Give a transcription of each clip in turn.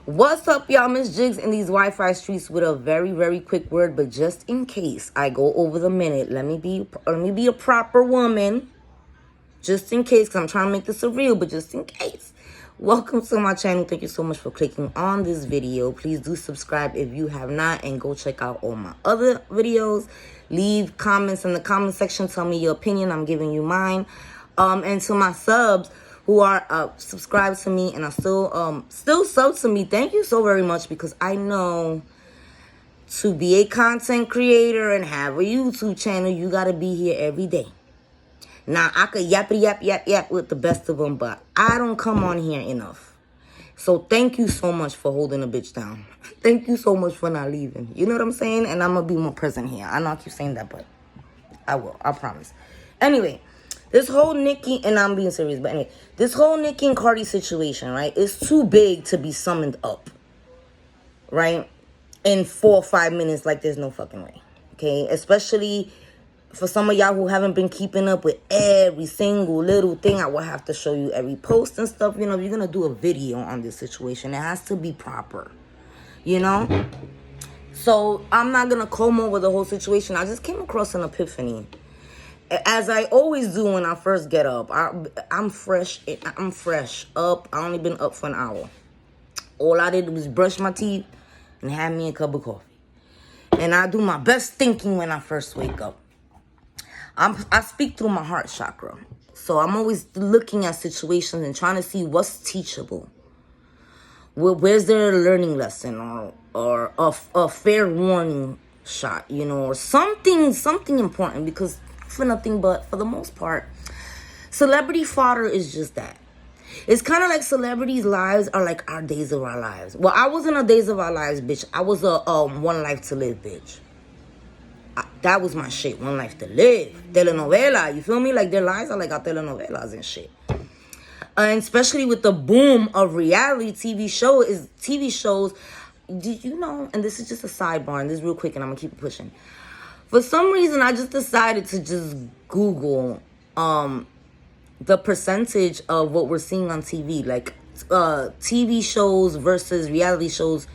What's up, y'all? Miss Jigs in these Wi-Fi streets with a very, very quick word, but just in case I go over the minute, let me be a proper woman, just in case, because I'm trying to make this a reel, but just in case. Welcome to my channel. Thank you so much for clicking on this video. Please do subscribe if you have not, and go check out all my other videos. Leave comments in the comment section. Tell me your opinion. I'm giving you mine. And to my subs who are subscribed to me and are still sub to me, thank you so very much, because I know to be a content creator and have a YouTube channel, you got to be here every day. Now, I could yap with the best of them, but I don't come on here enough. So thank you so much for holding a bitch down. Thank you so much for not leaving. You know what I'm saying? And I'm going to be more present here. I know I keep saying that, but I will. I promise. Anyway, this whole Nicki, and I'm being serious, but anyway, this whole Nicki and Cardi situation, right, is too big to be summoned up, right, in 4 or 5 minutes like there's no fucking way, okay? Especially for some of y'all who haven't been keeping up with every single little thing, I will have to show you every post and stuff. You know, if you're going to do a video on this situation, it has to be proper, you know? So I'm not going to comb over the whole situation. I just came across an epiphany. As I always do when I first get up. I'm fresh up. I only been up for an hour. All I did was brush my teeth and have me a cup of coffee. And I do my best thinking when I first wake up. I speak through my heart chakra. So I'm always looking at situations and trying to see what's teachable. Where's there a learning lesson or a fair warning shot, you know, or something important, because for nothing but for the most part, celebrity fodder is just that. It's kind of like celebrities' lives are like our days of our lives. Well, I wasn't a days of our lives, bitch. I was a one life to live, bitch. That was my shit. One life to live. Telenovela. You feel me? Like their lives are like our telenovelas and shit. And especially with the boom of reality TV shows. Did you know? And this is just a sidebar, and this is real quick, and I'm gonna keep it pushing. For some reason, I just decided to just Google the percentage of what we're seeing on TV, like TV shows versus reality shows.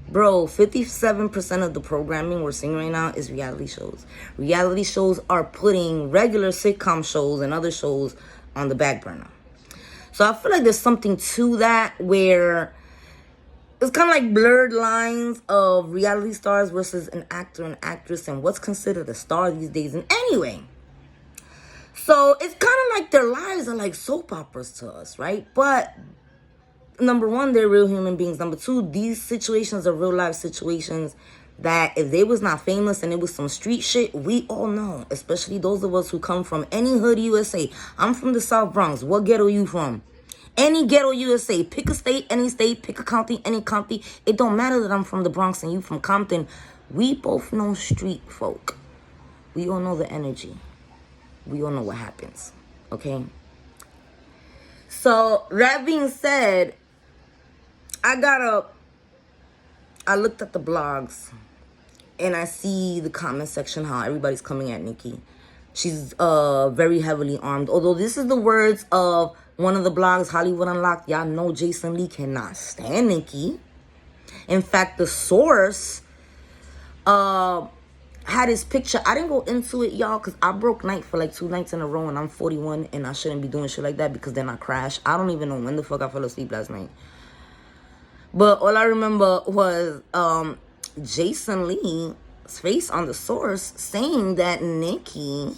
Bro, 57% of the programming we're seeing right now is reality shows. Reality shows are putting regular sitcom shows and other shows on the back burner. So I feel like there's something to that, where it's kind of like blurred lines of reality stars versus an actor and actress and what's considered a star these days. And anyway, so it's kind of like their lives are like soap operas to us, right? But number one, they're real human beings. Number two, these situations are real life situations that if they was not famous and it was some street shit, we all know, especially those of us who come from any hood USA. I'm from the South Bronx. What ghetto you from? Any ghetto USA. Pick a state, any state. Pick a county, any county. It don't matter that I'm from the Bronx and you from Compton. We both know street folk. We all know the energy. We all know what happens. Okay? So, that being said, I looked at the blogs and I see the comment section, how everybody's coming at Nicki. She's very heavily armed. Although this is the words of one of the blogs, Hollywood Unlocked. Y'all know Jason Lee cannot stand Nicki. In fact, the source had his picture. I didn't go into it, y'all, because I broke night for like 2 nights in a row, and I'm 41 and I shouldn't be doing shit like that, because then I crash. I don't even know when the fuck I fell asleep last night. But all I remember was Jason Lee's face on the source saying that Nicki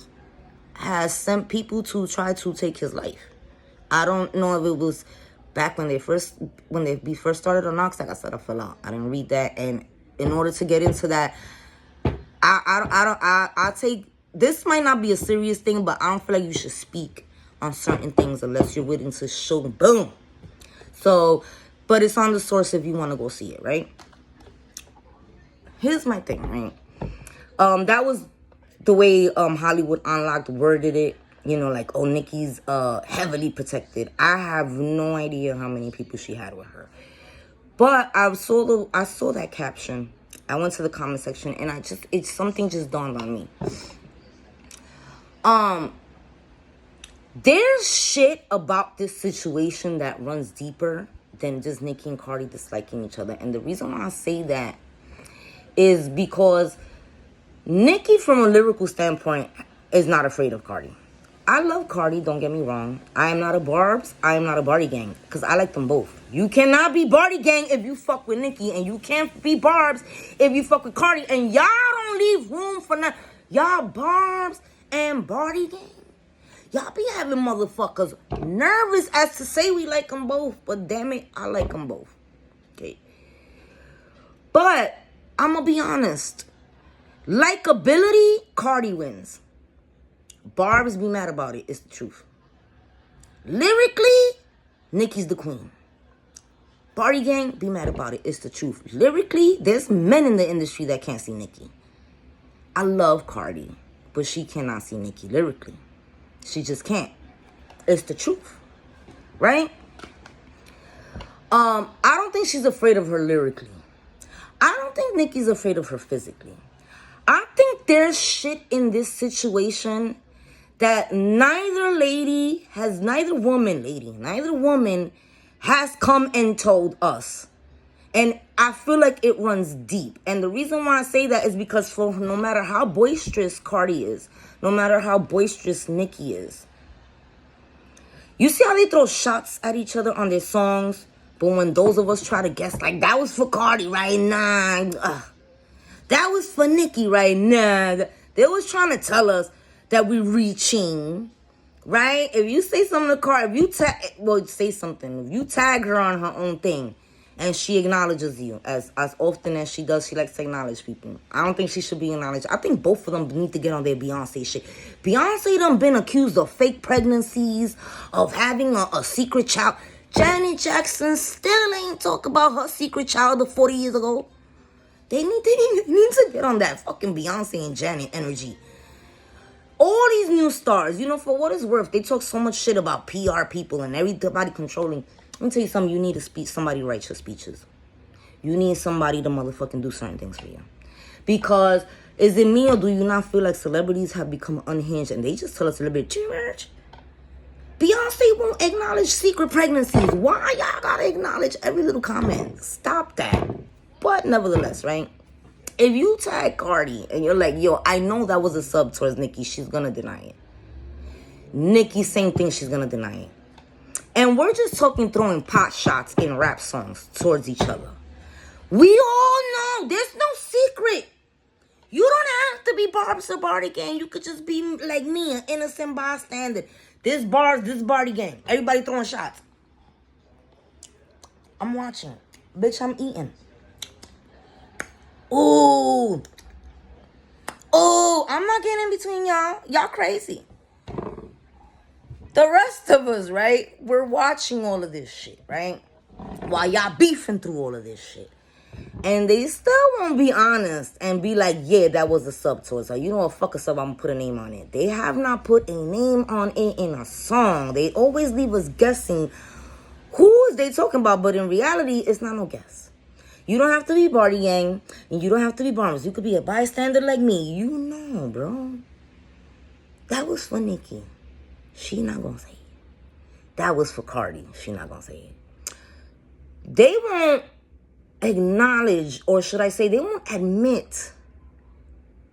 has sent people to try to take his life. I don't know if it was back when we first started on Knox. Like I said, I fell out. I didn't read that, and in order to get into that, I take, this might not be a serious thing, but I don't feel like you should speak on certain things unless you're willing to show boom. So, but it's on the source if you want to go see it, right? Here's my thing, right? That was the way Hollywood Unlocked worded it. You know, like, oh, Nicki's heavily protected. I have no idea how many people she had with her. But I saw that caption. I went to the comment section and something just dawned on me. There's shit about this situation that runs deeper than just Nicki and Cardi disliking each other. And the reason why I say that is because Nicki, from a lyrical standpoint, is not afraid of Cardi. I love Cardi, don't get me wrong. I am not a Barbs, I am not a Bardi gang, because I like them both. You cannot be Bardi gang if you fuck with Nicki, and you can't be Barbs if you fuck with Cardi, and y'all don't leave room for nothing. Y'all Barbs and Bardi gang, y'all be having motherfuckers nervous as to say we like them both, but damn it, I like them both. Okay. But, I'm gonna be honest. Likeability, Cardi wins. Barbs be mad about it. It's the truth. Lyrically, Nicki's the queen. Bardi gang, be mad about it. It's the truth. Lyrically, there's men in the industry that can't see Nicki. I love Cardi, but she cannot see Nicki lyrically. She just can't. It's the truth. Right? I don't think she's afraid of her lyrically. I don't think Nicki's afraid of her physically. I think there's shit in this situation that neither woman has come and told us. And I feel like it runs deep. And the reason why I say that is because for no matter how boisterous Cardi is, no matter how boisterous Nicki is, you see how they throw shots at each other on their songs? But when those of us try to guess, like, that was for Cardi, right? Nah. That was for Nicki, right? Nah. They was trying to tell us that we reaching, right? If you say something to Cardi, say something. If you tag her on her own thing and she acknowledges you as often as she does, she likes to acknowledge people. I don't think she should be acknowledged. I think both of them need to get on their Beyonce shit. Beyonce done been accused of fake pregnancies, of having a secret child. Janet Jackson still ain't talk about her secret child of 40 years ago. They need to get on that fucking Beyonce and Janet energy. All these new stars, for what it's worth, they talk so much shit about PR people and everybody controlling. Let me tell you something, you need somebody to write your speeches. You need somebody to motherfucking do certain things for you. Because, is it me or do you not feel like celebrities have become unhinged and they just tell us a little bit too much? Beyonce won't acknowledge secret pregnancies. Why y'all gotta acknowledge every little comment? Stop that. But nevertheless, right? If you tag Cardi and you're like, yo, I know that was a sub towards Nicki, she's gonna deny it. Nicki, same thing, she's gonna deny it. And we're just talking throwing pot shots in rap songs towards each other. We all know, there's no secret. You don't have to be Barb's or Bardi gang. You could just be like me, an innocent bystander. This Bardi gang. Everybody throwing shots. I'm watching. Bitch, I'm eating. Ooh, I'm not getting in between y'all. Y'all crazy. The rest of us, right? We're watching all of this shit, right? While y'all beefing through all of this shit. And they still won't be honest and be like, yeah, that was a sub to us. Or, you know what, fuck a sub, I'm gonna put a name on it. They have not put a name on it in a song. They always leave us guessing who is they talking about. But in reality, it's not no guess. You don't have to be Bardi gang, and you don't have to be Barnes. You could be a bystander like me. You know, bro. That was for Nicki. She not gonna say it. That was for Cardi. She not gonna say it. They won't acknowledge, or should I say, they won't admit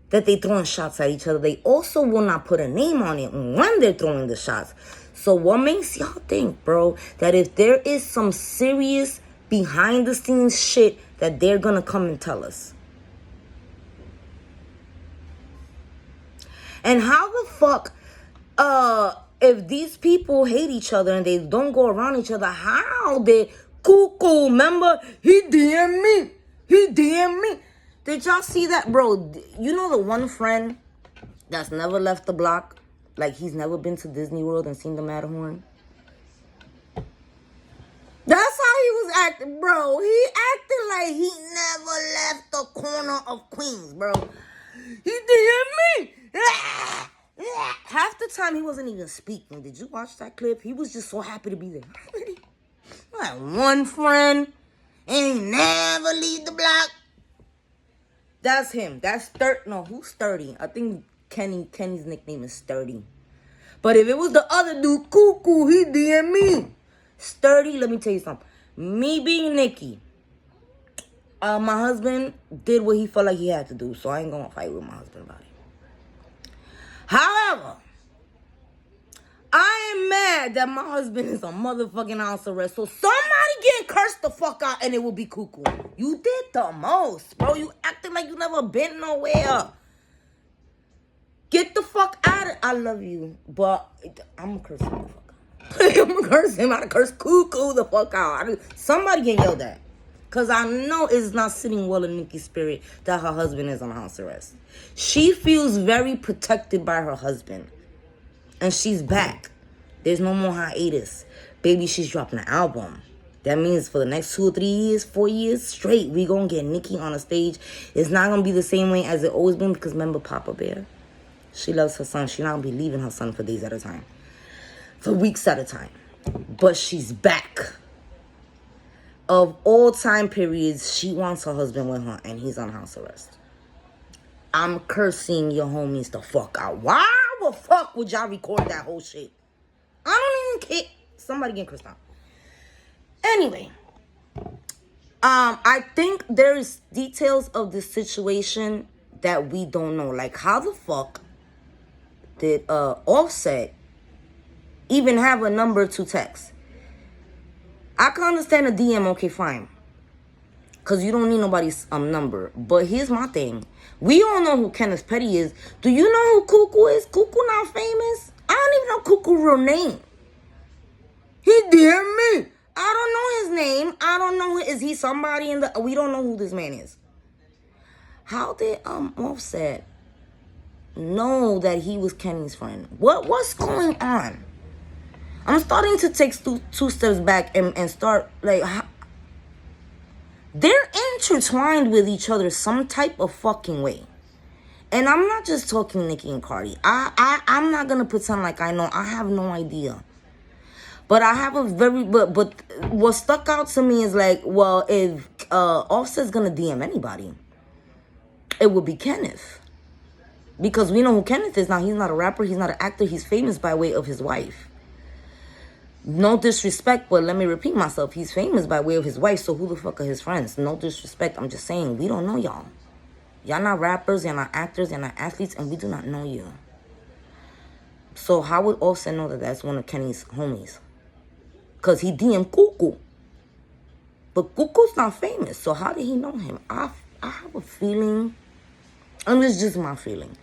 that they throwing shots at each other. They also will not put a name on it when they're throwing the shots. So what makes y'all think, bro, that if there is some serious behind the scenes shit that they're gonna come and tell us? And how the fuck, if these people hate each other and they don't go around each other, how they cuckoo, remember? He DM me. Did y'all see that, bro? You know the one friend that's never left the block? Like, he's never been to Disney World and seen the Matterhorn? That's how he was acting, bro. He acted like he never left the corner of Queens, bro. He DM me. Half the time he wasn't even speaking. Did you watch that clip? He was just so happy to be there. That one friend ain't never leave the block. That's him. That's who's 30? I think Kenny's nickname is Sturdy. But if it was the other dude, Cuckoo, he DM me. Sturdy, let me tell you something. Me being Nikki, my husband did what he felt like he had to do, so I ain't gonna fight with my husband about it. However, I am mad that my husband is on motherfucking house arrest, so somebody getting cursed the fuck out and it will be cuckoo. You did the most, bro. You acting like you never been nowhere. Get the fuck out of... I love you, but I'm gonna curse him the fuck out. I'm gonna curse him. I'm gonna curse cuckoo the fuck out. Somebody get yelled at. Because I know it's not sitting well in Nikki's spirit that her husband is on house arrest. She feels very protected by her husband. And she's back. There's no more hiatus. Baby, she's dropping an album. That means for the next 2 or 3 years, 4 years straight, we gonna get Nikki on a stage. It's not gonna be the same way as it always been because remember Papa Bear? She loves her son. She's not gonna be leaving her son for days at a time. For weeks at a time. But she's back. Of all time periods, she wants her husband with her and he's on house arrest. I'm cursing your homies the fuck out. Why the fuck would y'all record that whole shit? I don't even care. Somebody get cursed out. Anyway. I think there's details of the situation that we don't know. Like, how the fuck did Offset even have a number to text? I can understand a DM, okay, fine. Because you don't need nobody's number. But here's my thing. We all know who Kenneth Petty is. Do you know who Cuckoo is? Cuckoo not famous? I don't even know Cuckoo's real name. He DM me. I don't know his name. I don't know. Is he somebody in the... We don't know who this man is. How did Offset know that he was Kenny's friend? What's going on? I'm starting to take two steps back and start like... They're intertwined with each other some type of fucking way. And I'm not just talking Nicki and Cardi. I'm not going to pretend like I know. I have no idea. But I have a very... But what stuck out to me is like, well, if Offset's going to DM anybody, it would be Kenneth. Because we know who Kenneth is now. He's not a rapper. He's not an actor. He's famous by way of his wife. No disrespect, but let me repeat myself. He's famous by way of his wife, so who the fuck are his friends? No disrespect. I'm just saying, we don't know y'all. Y'all not rappers, y'all not actors, y'all not athletes, and we do not know you. So how would Offset know that that's one of Kenny's homies? Because he DM Cuckoo. But Cuckoo's not famous, so how did he know him? I have a feeling, and it's just my feeling.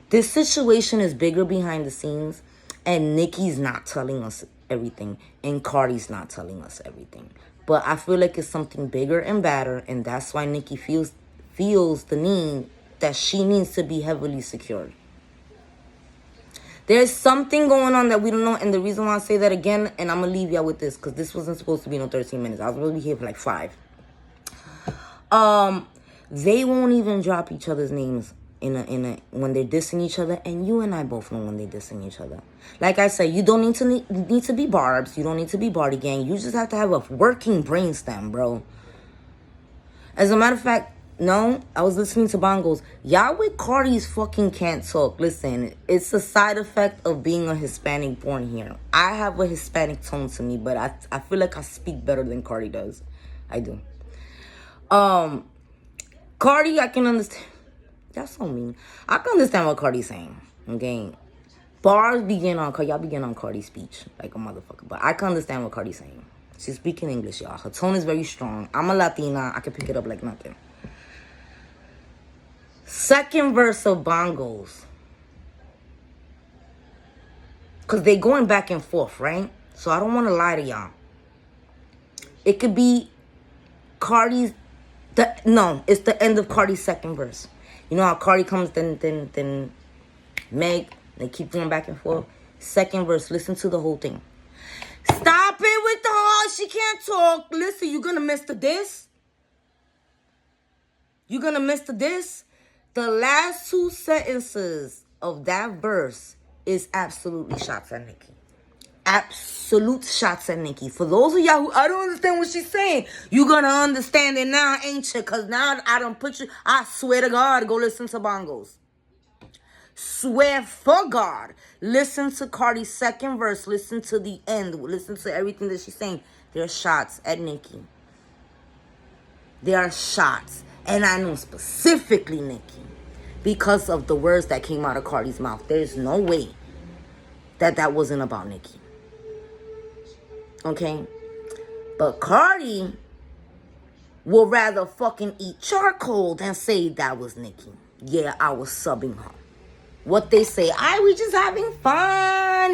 This situation is bigger behind the scenes. And Nicki's not telling us everything. And Cardi's not telling us everything. But I feel like it's something bigger and badder. And that's why Nicki feels the need that she needs to be heavily secured. There's something going on that we don't know. And the reason why I say that again, and I'm going to leave y'all with this, because this wasn't supposed to be no 13 minutes. I was supposed to be here for like 5. They won't even drop each other's names when they're dissing each other, and you and I both know when they're dissing each other. Like I said, you don't need to be Barbs, you don't need to be Barty Gang. You just have to have a working brainstem, bro. As a matter of fact, no, I was listening to Bongos. Y'all with Cardi's fucking can't talk. Listen, it's a side effect of being a Hispanic born here. I have a Hispanic tone to me, but I feel like I speak better than Cardi does. I do. Cardi, I can understand. That's so mean. I can understand what Cardi's saying. Okay. Bars begin on Cardi. Y'all begin on Cardi's speech like a motherfucker. But I can understand what Cardi's saying. She's speaking English, y'all. Her tone is very strong. I'm a Latina. I can pick it up like nothing. Second verse of Bongos. Because they going back and forth, right? So I don't want to lie to y'all. It could be Cardi's... it's the end of Cardi's second verse. You know how Cardi comes, then Meg, they keep going back and forth. Second verse, listen to the whole thing. Stop it with the heart, she can't talk. Listen, you're gonna miss the diss. You're gonna miss the diss. The last 2 sentences of that verse is absolutely shots at Nicki. Absolute shots at Nicki. For those of y'all who I don't understand what she's saying, you're gonna understand it now, ain't you? Because now I don't put you... I swear to God, go listen to Bongos. Swear for God. Listen to Cardi's second verse. Listen to the end. Listen to everything that she's saying. They're shots at Nicki. There are shots. And I know specifically Nicki. Because of the words that came out of Cardi's mouth. There's no way that wasn't about Nicki. Okay? But Cardi will rather fucking eat charcoal than say that was Nicki. Yeah, I was subbing her. What they say, we just having fun.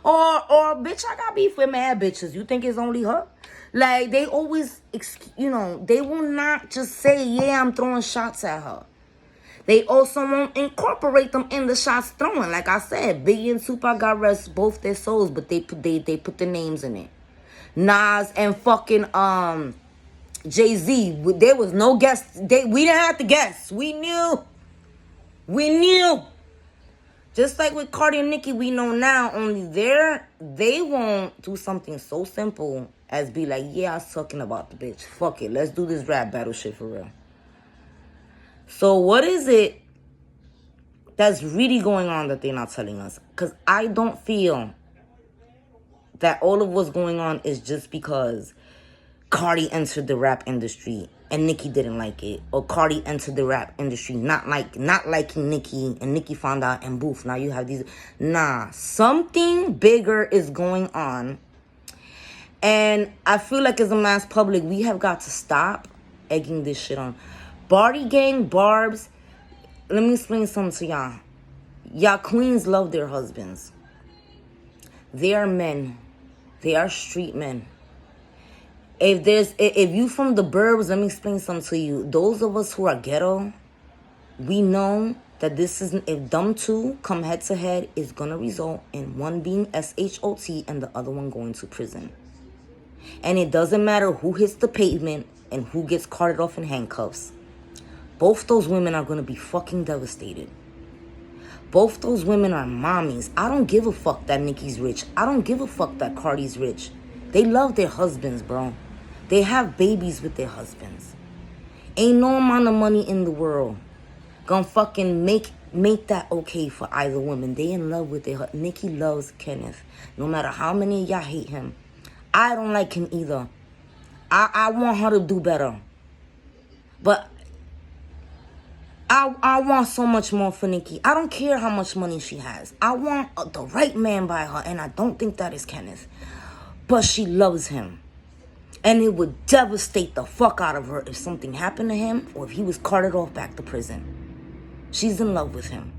Or bitch, I got beef with mad bitches. You think it's only her? Like, they always, they will not just say, yeah, I'm throwing shots at her. They also won't incorporate them in the shots throwing. Like I said, Biggie and Tupac got rest both their souls, but they put the names in it. Nas and fucking Jay-Z, there was no guess. We didn't have to guess. We knew. Just like with Cardi and Nicki, we know now, only they won't do something so simple as be like, yeah, I was talking about the bitch. Fuck it, let's do this rap battle shit for real. So what is it that's really going on that they're not telling us? Because I don't feel that all of what's going on is just because Cardi entered the rap industry and Nicki didn't like it. Or Cardi entered the rap industry not liking Nicki, and Nicki found out and boof, now you have these. Nah, something bigger is going on. And I feel like as a mass public, we have got to stop egging this shit on. Barty Gang, Barbs, let me explain something to y'all. Y'all queens love their husbands. They are men. They are street men. If you from the burbs, let me explain something to you. Those of us who are ghetto, we know that this is, if them two come head to head, it's gonna result in one being SHOT and the other one going to prison. And it doesn't matter who hits the pavement and who gets carted off in handcuffs. Both those women are going to be fucking devastated. Both those women are mommies. I don't give a fuck that Nicki's rich. I don't give a fuck that Cardi's rich. They love their husbands, bro. They have babies with their husbands. Ain't no amount of money in the world gonna fucking make that okay for either woman. They in love with their husband. Nicki loves Kenneth. No matter how many of y'all hate him. I don't like him either. I want her to do better. But I want so much more for Nicki. I don't care how much money she has. I want the right man by her, and I don't think that is Kenneth. But she loves him. And it would devastate the fuck out of her if something happened to him or if he was carted off back to prison. She's in love with him.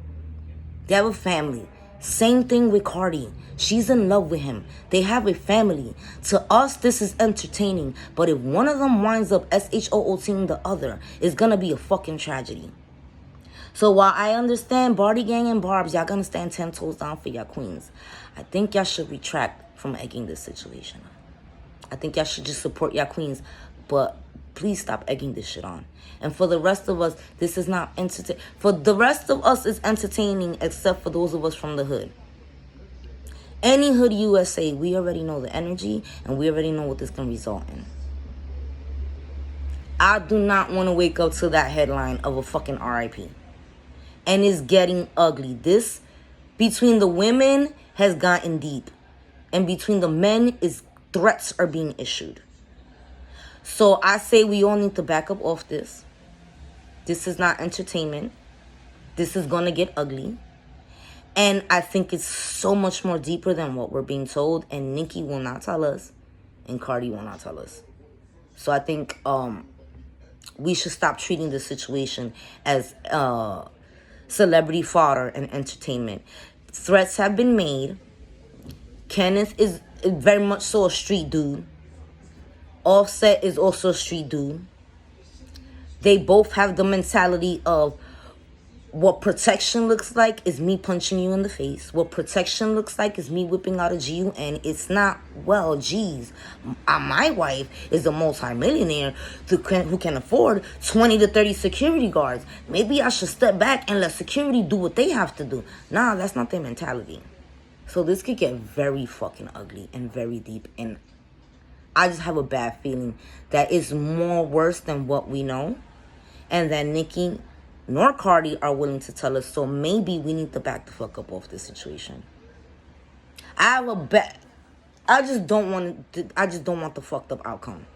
They have a family. Same thing with Cardi. She's in love with him. They have a family. To us, this is entertaining. But if one of them winds up SHOOTing the other, it's gonna be a fucking tragedy. So while I understand Barty Gang and Barbs, y'all gonna stand 10 toes down for y'all queens, I think y'all should retract from egging this situation. I think y'all should just support y'all queens, but please stop egging this shit on. And for the rest of us, this is not entertaining. For the rest of us, it's entertaining except for those of us from the hood. Any hood USA, we already know the energy and we already know what this can result in. I do not want to wake up to that headline of a fucking RIP. And it's getting ugly. This, between the women, has gotten deep. And between the men, threats are being issued. So I say we all need to back up off this. This is not entertainment. This is going to get ugly. And I think it's so much more deeper than what we're being told. And Nicki will not tell us. And Cardi will not tell us. So I think we should stop treating this situation as celebrity fodder and entertainment. Threats have been made. Kenneth is very much so a street dude. Offset is also a street dude. They both have the mentality of what protection looks like is me punching you in the face. What protection looks like is me whipping out a GUN. It's not, well, geez, my wife is a multimillionaire who can afford 20 to 30 security guards. Maybe I should step back and let security do what they have to do. Nah, that's not their mentality. So this could get very fucking ugly and very deep. And I just have a bad feeling that it's more worse than what we know. And that Nicki nor Cardi are willing to tell us. So maybe we need to back the fuck up off this situation. I have a I just don't want the fucked up outcome.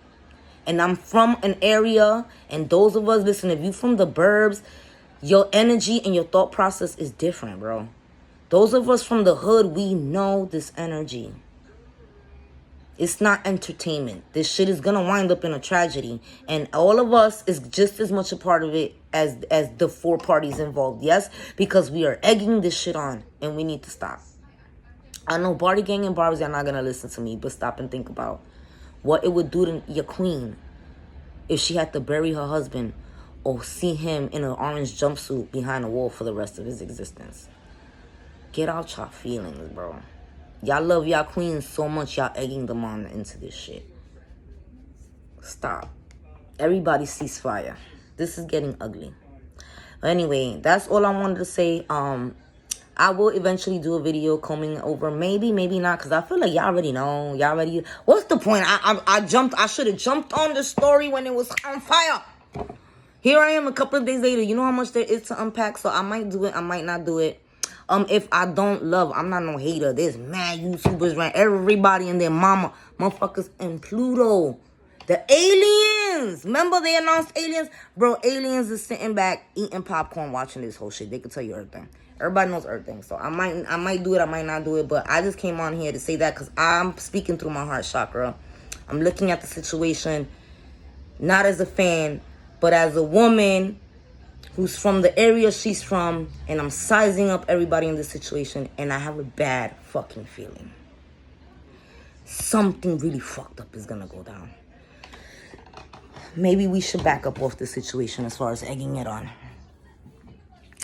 And I'm from an area, and those of us, listen, if you from the burbs, your energy and your thought process is different, bro. Those of us from the hood, we know this energy. It's not entertainment. This shit is gonna wind up in a tragedy. And all of us is just as much a part of it as the four parties involved. Yes, because we are egging this shit on, and we need to stop. I know Barty Gang and Barbs are not gonna listen to me, but stop and think about what it would do to your queen if she had to bury her husband or see him in an orange jumpsuit behind a wall for the rest of his existence. Get out y'all feelings, bro. Y'all love y'all queens so much, y'all egging them on into this shit. Stop. Everybody cease fire. This is getting ugly. But anyway, that's all I wanted to say. I will eventually do a video coming over. Maybe, maybe not, because I feel like y'all already know. Y'all already... What's the point? I should have jumped on the story when it was on fire. Here I am a couple of days later. You know how much there is to unpack, so I might do it. I might not do it. If I don't love, I'm not no hater. There's mad YouTubers, right? Everybody and their mama, motherfuckers in Pluto. The aliens. Remember they announced aliens? Bro, aliens is sitting back, eating popcorn, watching this whole shit. They could tell you everything. Everybody knows everything. So I might do it, I might not do it. But I just came on here to say that because I'm speaking through my heart chakra. I'm looking at the situation, not as a fan, but as a woman who's from the area she's from, and I'm sizing up everybody in this situation, and I have a bad fucking feeling. Something really fucked up is gonna go down. Maybe we should back up off the situation as far as egging it on.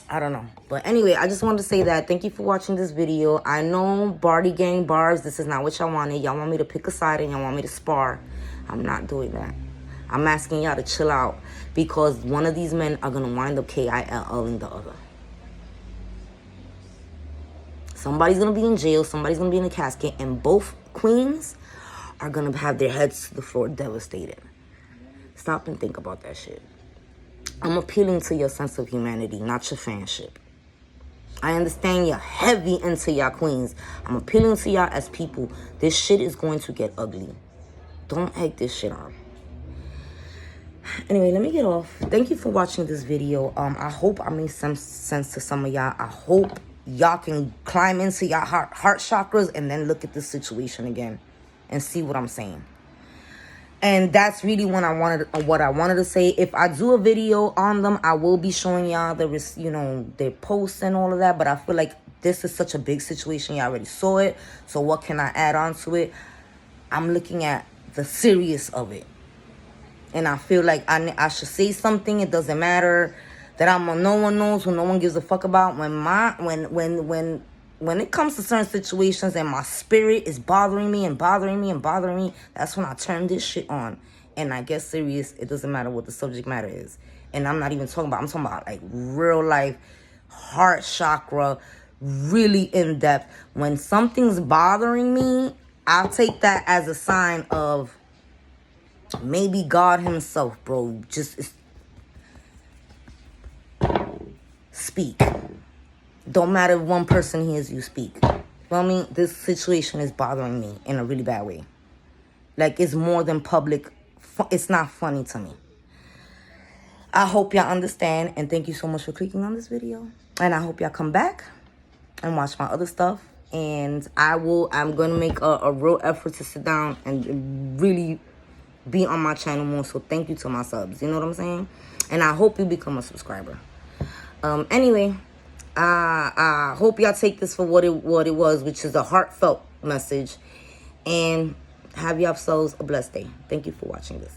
I don't know. But anyway, I just wanted to say that. Thank you for watching this video. I know Barty Gang Bars, this is not what y'all wanted. Y'all want me to pick a side and y'all want me to spar. I'm not doing that. I'm asking y'all to chill out because one of these men are going to wind up KILLing the other. Somebody's going to be in jail. Somebody's going to be in a casket. And both queens are going to have their heads to the floor devastated. Stop and think about that shit. I'm appealing to your sense of humanity, not your fanship. I understand you're heavy into y'all queens. I'm appealing to y'all as people. This shit is going to get ugly. Don't egg this shit on. Anyway, let me get off. Thank you for watching this video. I hope I made some sense to some of y'all. I hope y'all can climb into y'all heart chakras and then look at this situation again and see what I'm saying. And that's really what I wanted to say. If I do a video on them, I will be showing y'all their posts and all of that. But I feel like this is such a big situation. Y'all already saw it. So what can I add on to it? I'm looking at the serious of it. And I feel like I should say something. It doesn't matter that I'm a no one knows who no one gives a fuck about. When it comes to certain situations and my spirit is bothering me, that's when I turn this shit on. And I get serious. It doesn't matter what the subject matter is. And I'm not even talking about, I'm talking about like real life, heart chakra, really in depth. When something's bothering me, I'll take that as a sign of maybe God himself, bro. Just speak. Don't matter if one person hears you speak. You know what I mean? This situation is bothering me in a really bad way. Like, it's more than public. It's not funny to me. I hope y'all understand. And thank you so much for clicking on this video. And I hope y'all come back and watch my other stuff. And I'm going to make a real effort to sit down and really be on my channel more. So thank you to my subs. You know what I'm saying? And I hope you become a subscriber. Anyway, I hope y'all take this for what it was, which is a heartfelt message. And have yourselves a blessed day. Thank you for watching this.